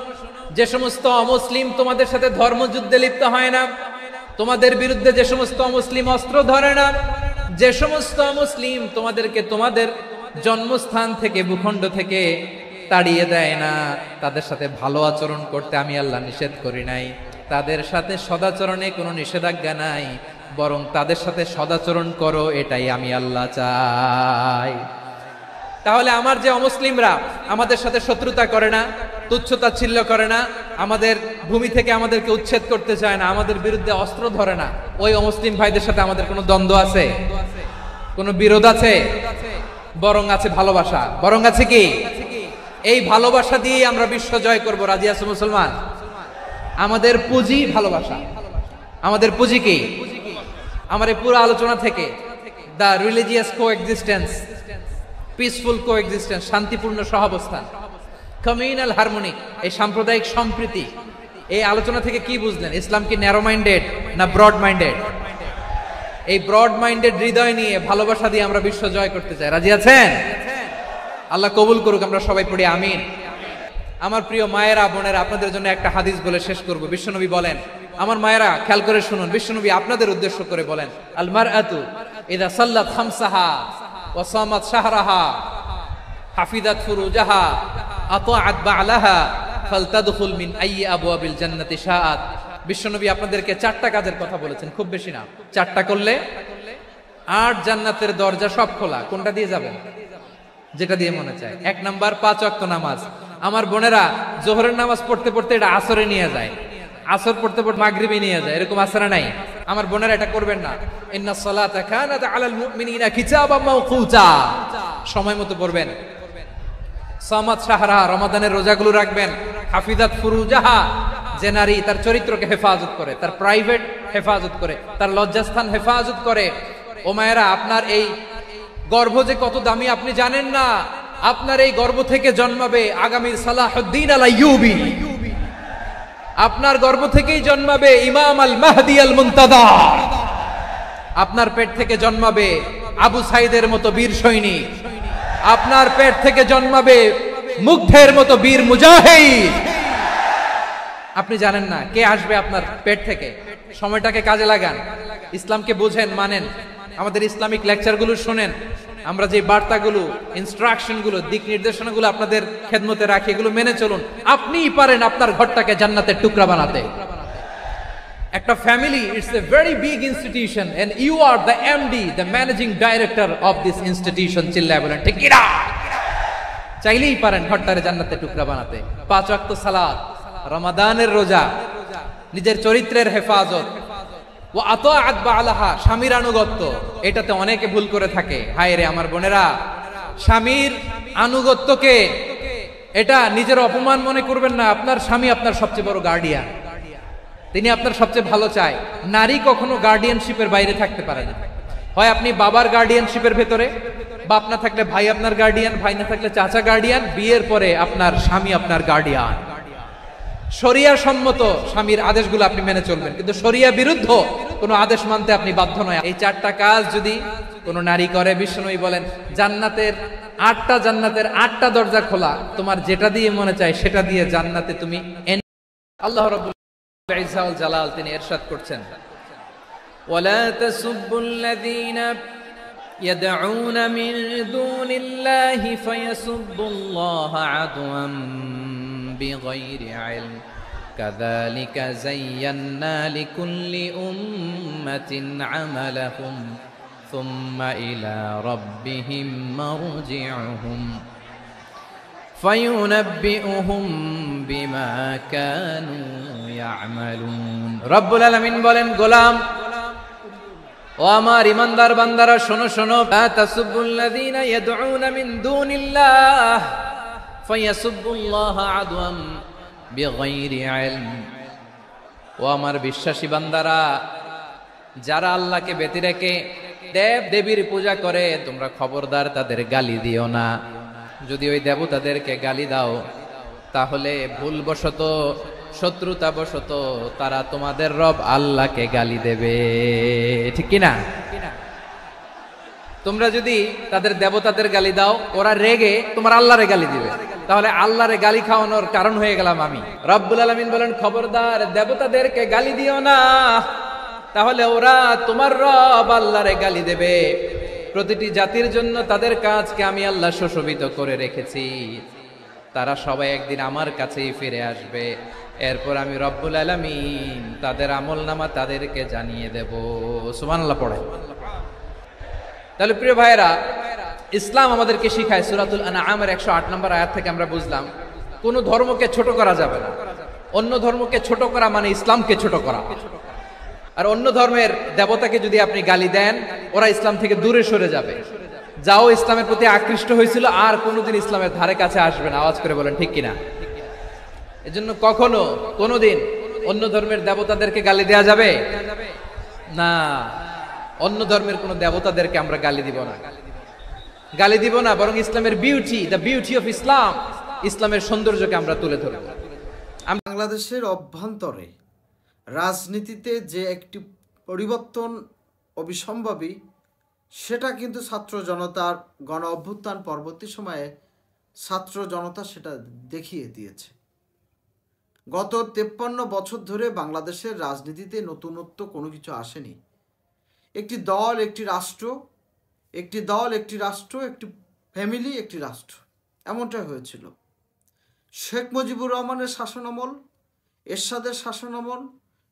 যে সমস্ত অমুসলিম তোমাদের সাথে ধর্মযুদ্ধে লিপ্ত হয় না, তোমাদের বিরুদ্ধে যে সমস্ত অমুসলিম অস্ত্র ধরে না, যে সমস্ত অমুসলিম তোমাদেরকে তোমাদের জন্মস্থান থেকে, ভূখণ্ড থেকে তাড়িয়ে দেয় না, তাদের সাথে ভালো আচরণ করতে আমি আল্লাহ নিষেধ করি নাই। তাদের সাথে সদাচরণে কোনো নিষেধাজ্ঞা নাই, বরং তাদের সাথে সদাচরণ করো, এটাই আমি আল্লাহ চাই। তাহলে আমার যে অমুসলিমরা আমাদের সাথে শত্রুতা করে না, তুচ্ছতাচ্ছিল্য করে না, আমাদের ভূমি থেকে আমাদেরকে উচ্ছেদ করতে চায় না, আমাদের বিরুদ্ধে অস্ত্র ধরে না, ওই অমুসলিম ভাইদের সাথে আমাদের কোনো দ্বন্দ্ব আছে? কোনো বিরোধ আছে? বরং আছে ভালোবাসা। বরং আছে কি? এই ভালোবাসা দিয়েই আমরা বিশ্ব জয় করব। রাজি আছো মুসলমান? আমাদের পুঁজি ভালোবাসা। আমাদের পুঁজি কি? আমার এই পুরো আলোচনা থেকে the religious coexistence, peaceful coexistence, শান্তিপূর্ণ সহাবস্থান, কমিউনাল হারমোনি, এই সাম্প্রদায়িক সম্প্রীতি, এই আলোচনা থেকে কি বুঝলেন? ইসলাম কি ন্যারো মাইন্ডেড না ব্রড মাইন্ডেড? এই ব্রড মাইন্ডেড হৃদয় নিয়ে, ভালোবাসা দিয়ে আমরা বিশ্ব জয় করতে চাই। রাজি আছেন? আল্লাহ কবুল করুক, আমরা সবাই পড়ি আমিন। আমার প্রিয় মায়েরা, বোনেরা, আপনাদের জন্য একটা হাদিস বলে শেষ করব। বিশ্বনবী বলেন, আমার মায়েরা খেয়াল করে শুনুন, বিশ্বনবী আপনাদের উদ্দেশ্য করে বলেন, আল মারআতু ইযা সাল্লাত খামসাহা ওয়া সামাত শাহরাহা হাফিজাত ফুরুজাহা আতাআত বা'লাহা ফালতাদখুল মিন আইয়ি আবওয়াবিল জান্নাতি শাআত। বিশ্বনবী আপনাদেরকে 4টা কাজের কথা বলেছেন, খুব বেশি না। 4টা করলে 8 জান্নাতের দরজা সব খোলা। কোনটা দিয়ে যাবেন? যেটা দিয়ে মনে চায়। 1 নাম্বার 5 ওয়াক্ত নামাজ। আমার বোনেরা জোহরের নামাজ পড়তে পড়তে এটা আসরে নিয়ে যায়, আসর পড়তে পড়তে মাগরিবে নিয়ে যায়, এরকম আসরে নাই? আমার বোনেরা এটা করবেন না। ইন্নাস সালাতা কানাত আলাল মুমিনিনা কিতাবাম মাওকুতা, সময় মতো পড়বেন। সামাত শাহরা, রমাদানের রোজাগুলো রাখবেন। হাফিজাত ফুরুজাহা, যে নারী তার চরিত্রকে হেফাজত করে, তার প্রাইভেট হেফাজত করে, তার লজ্জাস্থান হেফাজত করে। ও মায়েরা, আপনার এই গর্ভ যে কত দামি আপনি জানেন না। আপনার এই গর্ভ থেকে জন্মাবে আগামীর সালাহুদ্দিন আল আইয়ুবী। আপনার গর্ভ থেকেই জন্মাবে ইমাম আল মাহদি আল মুনতাদা। আপনার পেট থেকে জন্মাবে আবু সাইদের মতো বীর সৈনিক। আপনার পেট থেকে জন্মাবে মুগ্ধের মতো বীর মুজাহিদ। আপনি জানেন না কে আসবে আপনার পেট থেকে। সময়টাকে কাজে লাগান, ইসলামকে বুঝেন, মানেন, আমাদের ইসলামিক লেকচারগুলো শুনেন। আমরা যে বার্তাগুলো, ইনস্ট্রাকশনগুলো, দিক নির্দেশনাগুলো আপনাদের খেদমতে রাখি, এগুলো মেনে চলুন। আপনিই পারেন আপনার ঘরটাকে জান্নাতের টুকরা বানাতে। একটা family, it's a very big institution and you are the MD, the managing director of this institution. চিল্লায় বলেন ঠিক কিনা? চাইলেই পারেন ঘরটারে জান্নাতের টুকরা বানাতে। 5 ওয়াক্ত সালাত, রমাদানের রোজা, নিজের চরিত্রের হেফাজত, ও আতাআত বা'লাহা, স্বামীর আনুগত্য। এটাতে অনেকে ভুল করে থাকে। হায় রে আমার বোনেরা, স্বামীর আনুগত্যকে এটা নিজের অপমান মনে করবেন না। আপনার স্বামী আপনার সবচেয়ে বড় গার্ডিয়ান, তিনি আপনার সবচেয়ে ভালো চায়। নারী কখনো গার্ডিয়ানশিপের বাইরে থাকতে পারে না। হয় আপনি বাবার গার্ডিয়ানশিপের ভেতরে, বাপ না থাকলে ভাই আপনার গার্ডিয়ান, ভাই না থাকলে চাচা গার্ডিয়ান, বিয়ের পরে আপনার স্বামী আপনার গার্ডিয়ান। শরিয়া সম্মত স্বামীর আদেশগুলো আপনি মেনে চলবেন, কিন্তু শরিয়া বিরুদ্ধ কোনো আদেশ মানতে আপনি বাধ্য নয়। এই 4টা কাজ যদি কোনো নারী করে, বিশ্বনবী বলেন জান্নাতের 8টা দরজা খোলা, তোমার যেটা দিয়ে মনে চায় সেটা দিয়ে জান্নাতে তুমি। আল্লাহ রাব্বুল ইজ্জা ওয়াল জালাল তিনি ইরশাদ করছেন, ওয়ালা তাসুবুল্লাযীনা ইয়াদউনা মিন দুনিল্লাহি ফায়াসুবুল্লাহা আদওয়াম বিগাইরি ইলম কাযালিকা যায়্যান্না লিকুল্লি উম্মাতিন আমালাহুম সুম্মা ইলা রাব্বিহিম মারজিউহুম ফায়ুনাব্বিউহুম বিমা কানু ইয়ামালুন। রব্বুল আলামিন বলেন, গোলাম ও আমার ইমানদার বান্দারা, শোনো শোনো, লা তাসুবুল্লাযীনা ইয়াদউনা মিন দুনিল্লাহ ফায়াসুবুল্লাহা আদওয়াম বিগাইরি ইলম। ও আমার বিশ্বাসী বান্দারা, যারা আল্লাহকে ব্যতি রেখে দেব দেবীর পূজা করে, তোমরা খবরদার তাদের গালি দিও না। যদি ওই দেবতাদেরকে গালি দাও, তাহলে ভুলবশত, শত্রুতাবশত তারা তোমাদের রব আল্লাহকে গালি দেবে। ঠিক কিনা? তোমরা যদি তাদের দেবতাদের গালি দাও, ওরা রেগে তোমার আল্লাহরে গালি দিবে, তাহলে আল্লাহরে গালি খাওয়ানোর কারণ হয়ে গেলাম আমি। রব্বুল আলামিন বলেন, খবরদার দেবতাদেরকে গালি দিও না, তাহলে ওরা তোমার রব আল্লাহরে গালি দেবে। প্রতিটি জাতির জন্য তাদের কাজকে আমি আল্লাহ সুশোভিত করে রেখেছি। তারা সবাই একদিন আমার কাছেই ফিরে আসবে, এরপর আমি রব্বুল আলামিন তাদের আমলনামা তাদেরকে জানিয়ে দেব। সুবহানাল্লাহ পড়ে। তাহলে প্রিয় ভাইয়েরা, ইসলাম আমাদেরকে শিখায়, সূরাতুল আনআমের 108 নম্বর আয়াত থেকে আমরা বুঝলাম কোন ধর্মকে ছোট করা যাবে না। অন্য ধর্মকে ছোট করা মানে ইসলামকে ছোট করা। আর অন্য ধর্মের দেবতাকে যদি আপনি গালি দেন, ওরা ইসলাম থেকে দূরে সরে যাবে। যাও ইসলামের প্রতি আকৃষ্ট হয়েছিল আর কোনোদিন ইসলামের ধারে কাছে আসবে না। আওয়াজ করে বলেন ঠিক কিনা? এজন্য কখনো কোনোদিন অন্য ধর্মের দেবতাদেরকে গালি দেয়া যাবে না। অন্য ধর্মের কোন দেবতাদেরকে আমরা গালি দিব না, গালি দিব না, বরং ইসলামের beauty, the beauty of Islam, ইসলামের সৌন্দর্যকে আমরা তুলে ধরব। বাংলাদেশের অভ্যন্তরে রাজনীতিতে যে একটি পরিবর্তন অবিসম্ভাবী, সেটা কিন্তু ছাত্র জনতার গণ অভ্যুত্থান পরবর্তী সময়ে ছাত্র জনতা সেটা দেখিয়ে দিয়েছে। গত 53 বছর ধরে বাংলাদেশের রাজনীতিতে নতুনত্ব কোনো কিছু আসেনি। একটি দল একটি রাষ্ট্র, একটি দল একটি রাষ্ট্র, একটি ফ্যামিলি একটি রাষ্ট্র, এমনটাই হয়েছিল। শেখ মুজিবুর রহমানের শাসনামল, এরশাদের শাসনামল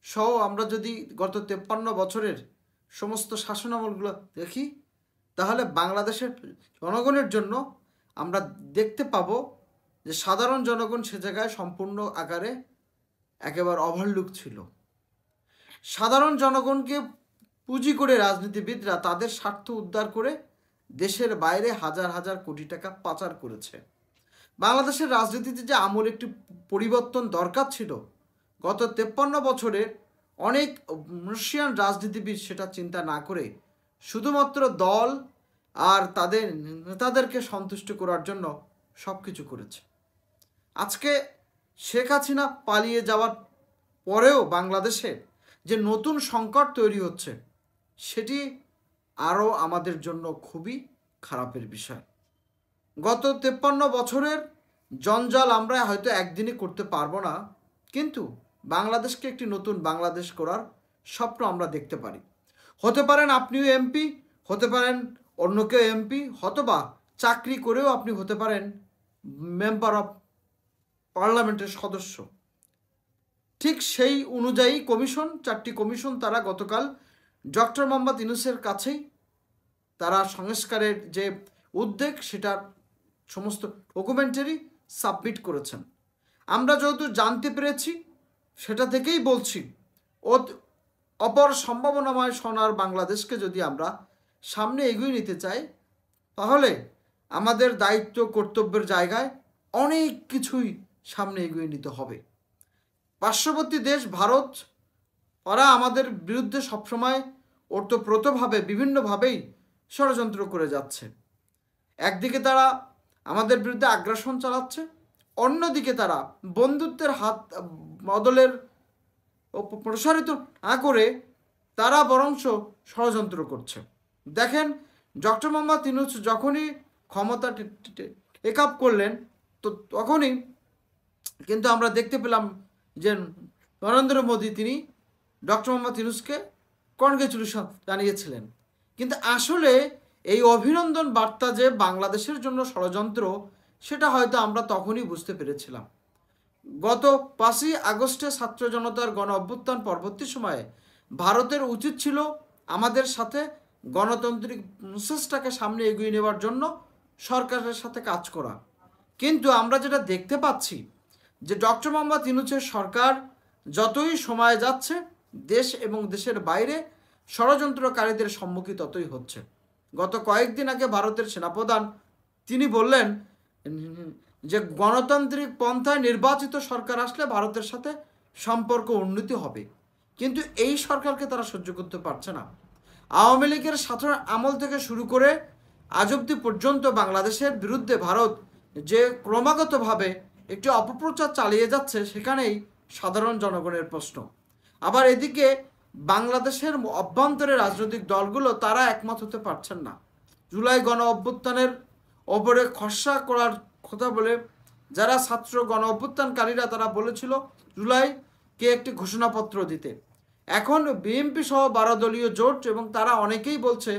সহ আমরা যদি গত 53 বছরের সমস্ত শাসনামলগুলো দেখি, তাহলে বাংলাদেশের জনগণের জন্য আমরা দেখতে পাবো যে সাধারণ জনগণ সে জায়গায় সম্পূর্ণ আকারে একেবারে ওভারলুক ছিল। সাধারণ জনগণকে পুঁজি করে রাজনীতিবিদরা তাদের স্বার্থ উদ্ধার করে দেশের বাইরে হাজার হাজার কোটি টাকা পাচার করেছে। বাংলাদেশের রাজনীতিতে যে আমূল একটি পরিবর্তন দরকার ছিল, গত 53 বছরে অনেক রাশিয়ান রাজনীতিবিদ সেটা চিন্তা না করে শুধুমাত্র দল আর তাদের নেতাদেরকে সন্তুষ্ট করার জন্য সব কিছু করেছে। আজকে শেখ হাসিনা পালিয়ে যাওয়ার পরেও বাংলাদেশে যে নতুন সংকট তৈরি হচ্ছে, সেটি আরও আমাদের জন্য খুবই খারাপের বিষয়। গত 53 বছরের জঞ্জাল আমরা হয়তো একদিনে করতে পারবো না, কিন্তু বাংলাদেশকে একটি নতুন বাংলাদেশ করার স্বপ্ন আমরা দেখতে পারি। হতে পারেন আপনিও এমপি, হতে পারেন অন্য কেউ এমপি, হয়তোবা চাকরি করেও আপনি হতে পারেন মেম্বার অফ পার্লামেন্টের সদস্য। ঠিক সেই অনুযায়ী কমিশন, 4টি কমিশন তারা গতকাল ডক্টর মোহাম্মদ ইউনূসের কাছেই তারা সংস্কারের যে উদ্যোগ, সেটার সমস্ত ডকুমেন্টারি সাবমিট করেছেন। আমরা যেহেতু জানতে পেরেছি, সেটা থেকেই বলছি, অপর সম্ভাবনাময় সোনার বাংলাদেশকে যদি আমরা সামনে এগিয়ে নিতে চাই, তাহলে আমাদের দায়িত্ব কর্তব্যের জায়গায় অনেক কিছুই সামনে এগিয়ে নিতে হবে। পার্শ্ববর্তী দেশ ভারত, ওরা আমাদের বিরুদ্ধে সবসময় ওতপ্রোতভাবে বিভিন্নভাবেই ষড়যন্ত্র করে যাচ্ছে। একদিকে তারা আমাদের বিরুদ্ধে আগ্রাসন চালাচ্ছে, অন্যদিকে তারা বন্ধুত্বের হাত বদলের প্রসারিত না করে তারা বরঞ্চ ষড়যন্ত্র করছে। দেখেন, ডক্টর মোহাম্মদ ইউনূস যখনই ক্ষমতা টেক আপ করলেন, তো তখনই কিন্তু আমরা দেখতে পেলাম যে নরেন্দ্র মোদী তিনি ডক্টর মোহাম্মদ ইউনূসকে কনগ্রেচুলেশন জানিয়েছিলেন। কিন্তু আসলে এই অভিনন্দন বার্তা যে বাংলাদেশের জন্য ষড়যন্ত্র, সেটা হয়তো আমরা তখনই বুঝতে পেরেছিলাম। গত 5ই আগস্টে ছাত্র জনতার গণ অভ্যুত্থান পরবর্তী সময়ে ভারতের উচিত ছিল আমাদের সাথে গণতান্ত্রিক প্রসেসটাকে সামনে এগিয়ে নেওয়ার জন্য সরকারের সাথে কাজ করা। কিন্তু আমরা যেটা দেখতে পাচ্ছি যে ডক্টর মোহাম্মদ ইউনূসের সরকার যতই সময় যাচ্ছে, দেশ এবং দেশের বাইরে ষড়যন্ত্রকারীদের সম্মুখীন ততই হচ্ছে। গত কয়েকদিন আগে ভারতের সেনাপ্রধান তিনি বললেন যে গণতান্ত্রিক পন্থায় নির্বাচিত সরকার আসলে ভারতের সাথে সম্পর্ক উন্নতি হবে, কিন্তু এই সরকারকে তারা সহ্য করতে পারছে না। আওয়ামী লীগের শাসন আমল থেকে শুরু করে আজ অবধি পর্যন্ত বাংলাদেশের বিরুদ্ধে ভারত যে ক্রমাগতভাবে একটি অপপ্রচার চালিয়ে যাচ্ছে, সেখানেই সাধারণ জনগণের প্রশ্ন। আবার এদিকে বাংলাদেশের অভ্যন্তরে রাজনৈতিক দলগুলো তারা একমত হতে পারছেন না। জুলাই গণ অভ্যুত্থানের ওপরে খসড়া করার কথা বলে যারা ছাত্র গণ অভ্যুত্থানকারীরা তারা বলেছিল জুলাইকে একটি ঘোষণাপত্র দিতে। এখন বিএনপি সহ 12 দলীয় জোট এবং তারা অনেকেই বলছে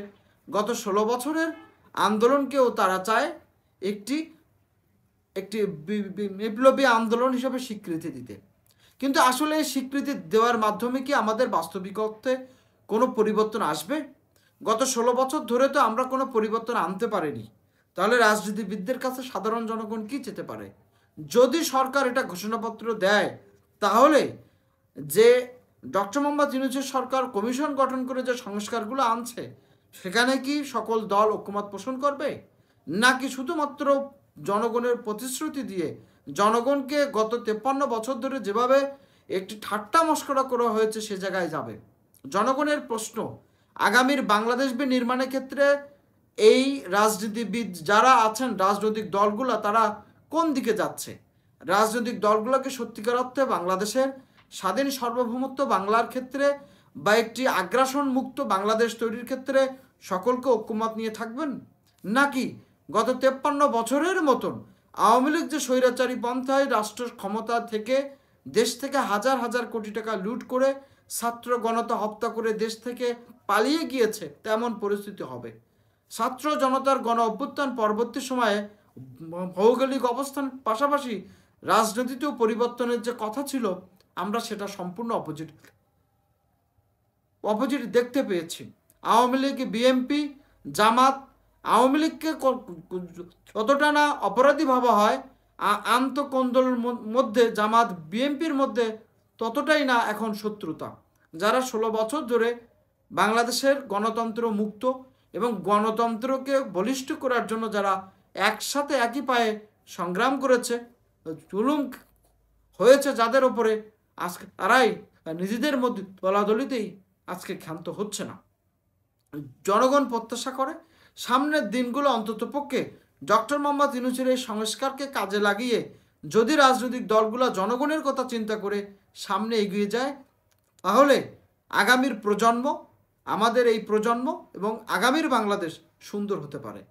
গত 16 বছরের আন্দোলনকেও তারা চায় একটি একটি বিপ্লবী আন্দোলন হিসেবে স্বীকৃতি দিতে। কিন্তু আসলে এই স্বীকৃতি দেওয়ার মাধ্যমে কি আমাদের বাস্তবিকতে কোনো পরিবর্তন আসবে? গত 16 বছর ধরে তো আমরা কোনো পরিবর্তন আনতে পারিনি। তাহলে রাজনীতিবিদদের কাছে সাধারণ জনগণ কি যেতে পারে? যদি সরকার এটা ঘোষণাপত্র দেয়, তাহলে যে ডক্টর মোহাম্মদ ইউনূসের সরকার কমিশন গঠন করে যে সংস্কারগুলো আনছে, সেখানে কি সকল দল ঐকমত পোষণ করবে, নাকি শুধুমাত্র জনগণের প্রতিশ্রুতি দিয়ে জনগণকে গত 53 বছর ধরে যেভাবে একটি ঠাট্টা মস্করা করা হয়েছে সে জায়গায় যাবে? জনগণের প্রশ্ন, আগামীর বাংলাদেশ নির্মাণের ক্ষেত্রে এই রাজনীতিবিদ যারা আছেন, রাজনৈতিক দলগুলো, তারা কোন দিকে যাচ্ছে? রাজনৈতিক দলগুলোকে সত্যিকার অর্থে বাংলাদেশের স্বাধীন সার্বভৌমত্ব বাংলার ক্ষেত্রে বা একটি আগ্রাসন মুক্ত বাংলাদেশ তৈরির ক্ষেত্রে সকলকে ঐক্যমত নিয়ে থাকবেন, নাকি গত 53 বছরের মতন আওয়ামী লীগ যে স্বৈরাচারী পন্থায় রাষ্ট্র ক্ষমতা থেকে দেশ থেকে হাজার হাজার কোটি টাকা লুট করে ছাত্র গণতা হত্যা করে দেশ থেকে পালিয়ে গিয়েছে, তেমন পরিস্থিতি হবে? ছাত্র জনতার গণ অভ্যুত্থান পরবর্তী সময়ে ভৌগোলিক অবস্থান পাশাপাশি রাজনীতিতেও পরিবর্তনের যে কথা ছিল, আমরা সেটা সম্পূর্ণ অপোজিট দেখতে পেয়েছি। আওয়ামী লীগ, বিএনপি, জামাত, আওয়ামী লীগকে যতটা না অপরাধী ভাবা হয়, আন্তঃকন্দলের মধ্যে জামাত বিএনপির মধ্যে ততটাই না এখন শত্রুতা। যারা 16 বছর ধরে বাংলাদেশের গণতন্ত্র মুক্ত এবং গণতন্ত্রকে বলিষ্ঠ করার জন্য যারা একসাথে একই পায়ে সংগ্রাম করেছে, জুলুম হয়েছে যাদের ওপরে, আজকে তারাই নিজেদের মধ্যে দলাদলিতেই আজকে ক্ষান্ত হচ্ছে না। জনগণ প্রত্যাশা করে সামনের দিনগুলো অন্ততপক্ষে ডক্টর মোহাম্মদ ইউনূসের এই সংস্কারকে কাজে লাগিয়ে যদি রাজনৈতিক দলগুলো জনগণের কথা চিন্তা করে সামনে এগিয়ে যায়, তাহলে আগামীর প্রজন্ম, আমাদের এই প্রজন্ম এবং আগামীর বাংলাদেশ সুন্দর হতে পারে।